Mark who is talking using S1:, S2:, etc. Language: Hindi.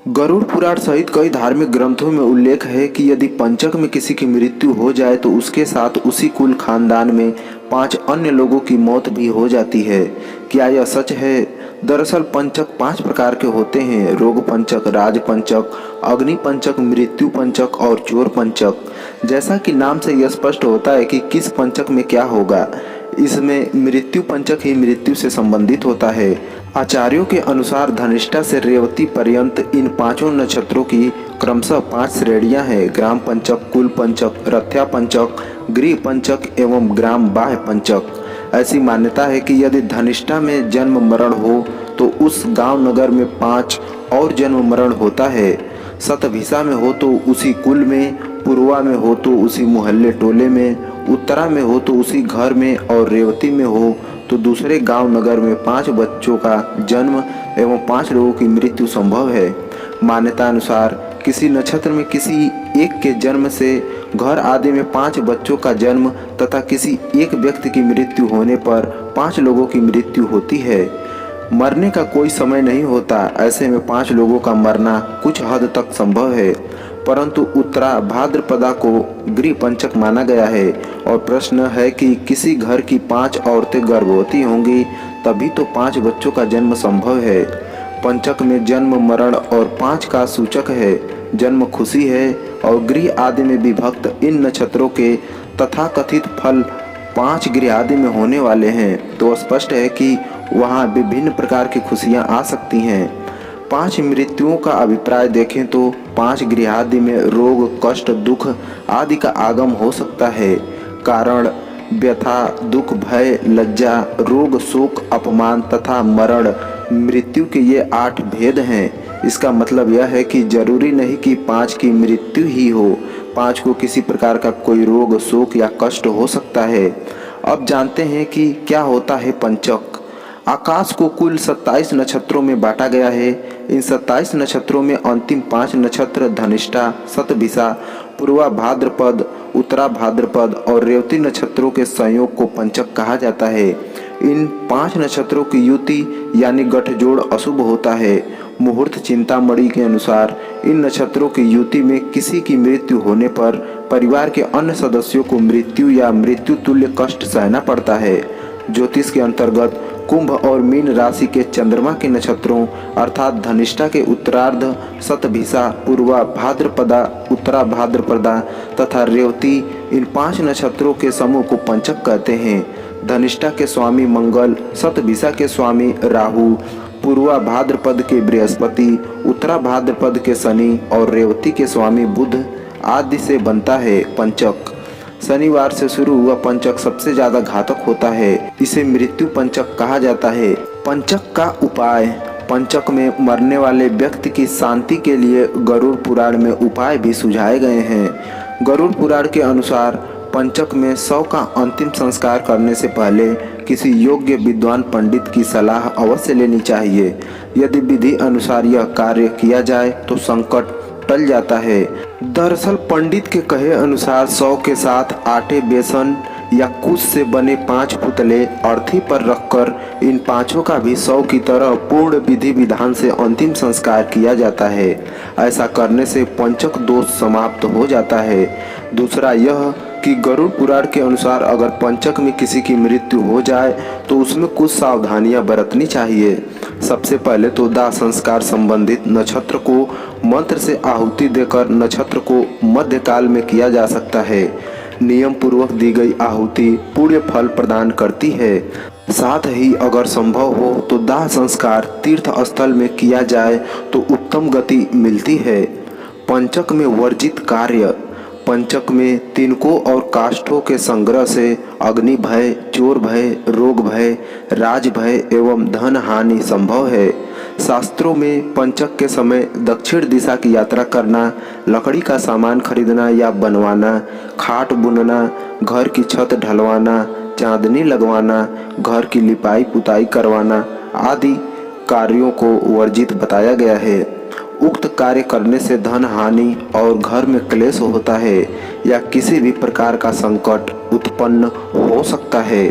S1: गरुड़ पुराण सहित कई धार्मिक ग्रंथों में उल्लेख है कि यदि पंचक में किसी की मृत्यु हो जाए तो उसके साथ उसी कुल खानदान में 5 अन्य लोगों की मौत भी हो जाती है। क्या यह सच है? दरअसल पंचक 5 प्रकार के होते हैं: रोग पंचक, राज पंचक, अग्नि पंचक, मृत्यु पंचक और चोर पंचक। जैसा कि नाम से यह स्पष्ट होता है कि किस पंचक में क्या होगा, इसमें मृत्यु पंचक ही मृत्यु से संबंधित होता है। आचार्यों के अनुसार धनिष्ठा से रेवती पर्यंत इन 5 नक्षत्रों की क्रमशः 5 श्रेणियां हैं: ग्राम पंचक, कुल पंचक, रथ्या पंचक, गृह पंचक एवं ग्राम बाह्य पंचक। ऐसी मान्यता है कि यदि धनिष्ठा में जन्म मरण हो तो उस गांव नगर में 5 और जन्म मरण होता है। शतभिषा में हो तो उसी कुल में, पूर्वा में हो तो उसी मोहल्ले टोले में, उत्तरा में हो तो उसी घर में और रेवती में हो तो दूसरे गांव नगर में 5 बच्चों का जन्म एवं 5 लोगों की मृत्यु संभव है। मान्यता अनुसार किसी नक्षत्र में किसी एक के जन्म से घर आदि में 5 बच्चों का जन्म तथा किसी एक व्यक्ति की मृत्यु होने पर 5 लोगों की मृत्यु होती है। मरने का कोई समय नहीं होता, ऐसे में 5 लोगों का मरना कुछ हद तक संभव है, परंतु उत्तरा भाद्रपदा को गृह पंचक माना गया है और प्रश्न है कि किसी घर की 5 औरतें गर्भवती होंगी तभी तो 5 बच्चों का जन्म संभव है। पंचक में जन्म, मरण और 5 का सूचक है। जन्म खुशी है और गृह आदि में विभक्त इन नक्षत्रों के तथाकथित फल 5 गृह आदि में होने वाले हैं, तो स्पष्ट है कि वहाँ विभिन्न प्रकार की खुशियाँ आ सकती हैं। 5 मृत्युओं का अभिप्राय देखें तो 5 गृहादि में रोग, कष्ट, दुख आदि का आगम हो सकता है। कारण व्यथा, दुख, भय, लज्जा, रोग, शोक, अपमान तथा मरण, मृत्यु के ये 8 भेद हैं। इसका मतलब यह है कि जरूरी नहीं कि 5 की मृत्यु ही हो, 5 को किसी प्रकार का कोई रोग, शोक या कष्ट हो सकता है। अब जानते हैं कि क्या होता है पंचक। आकाश को कुल 27 नक्षत्रों में बांटा गया है। इन 27 नक्षत्रों में अंतिम 5 नक्षत्र धनिष्ठा, शतभिषा, पूर्वा भाद्रपद, उत्तरा भाद्रपद और रेवती नक्षत्रों के संयोग को पंचक कहा जाता है। इन 5 नक्षत्रों की युति यानी गठजोड़ अशुभ होता है। मुहूर्त चिंतामणि के अनुसार इन नक्षत्रों की युति में किसी की मृत्यु होने पर परिवार के अन्य सदस्यों को मृत्यु या मृत्यु तुल्य कष्ट सहना पड़ता है। ज्योतिष के अंतर्गत कुंभ और मीन राशि के चंद्रमा के नक्षत्रों अर्थात धनिष्ठा के उत्तरार्ध शतभिषा, पूर्वा भाद्रपदा, उत्तरा भाद्रपदा तथा रेवती, इन 5 नक्षत्रों के समूह को पंचक कहते हैं। धनिष्ठा के स्वामी मंगल, शतभिषा के स्वामी राहु, पूर्वा भाद्रपद के बृहस्पति, उत्तरा भाद्रपद के शनि और रेवती के स्वामी बुध आदि से बनता है पंचक। शनिवार से शुरू हुआ पंचक सबसे ज्यादा घातक होता है। इसे मृत्यु पंचक कहा जाता है। पंचक का उपाय। पंचक में मरने वाले व्यक्ति की शांति के लिए गरुड़ पुराण में उपाय भी सुझाए गए हैं। गरुड़ पुराण के अनुसार पंचक में शव का अंतिम संस्कार करने से पहले किसी योग्य विद्वान पंडित की सलाह अवश्य लेनी चाहिए। यदि विधि अनुसार यह कार्य किया जाए तो संकट टल जाता है। दरअसल पंडित के कहे अनुसार शव के साथ आटे, बेसन या कुश से बने 5 पुतले अर्थी पर रखकर इन 5 का भी शव की तरह पूर्ण विधि विधान से अंतिम संस्कार किया जाता है। ऐसा करने से पंचक दोष समाप्त हो जाता है। दूसरा यह कि गरुड़ पुराण के अनुसार अगर पंचक में किसी की मृत्यु हो जाए तो उसमें कुछ सावधानियां बरतनी चाहिए। सबसे पहले तो दाह संस्कार संबंधित नक्षत्र को मंत्र से आहुति देकर नक्षत्र को मध्यकाल में किया जा सकता है। नियम पूर्वक दी गई आहुति पुण्य फल प्रदान करती है। साथ ही अगर संभव हो तो दाह संस्कार तीर्थ स्थल में किया जाए तो उत्तम गति मिलती है। पंचक में वर्जित कार्य। पंचक में तिनकों और काष्ठों के संग्रह से अग्नि भय, चोर भय, रोग भय, राज भय एवं धन हानि संभव है। शास्त्रों में पंचक के समय दक्षिण दिशा की यात्रा करना, लकड़ी का सामान खरीदना या बनवाना, खाट बुनना, घर की छत ढलवाना, चांदनी लगवाना, घर की लिपाई पुताई करवाना आदि कार्यों को वर्जित बताया गया है। उक्त कार्य करने से धन हानि और घर में क्लेश होता है या किसी भी प्रकार का संकट उत्पन्न हो सकता है।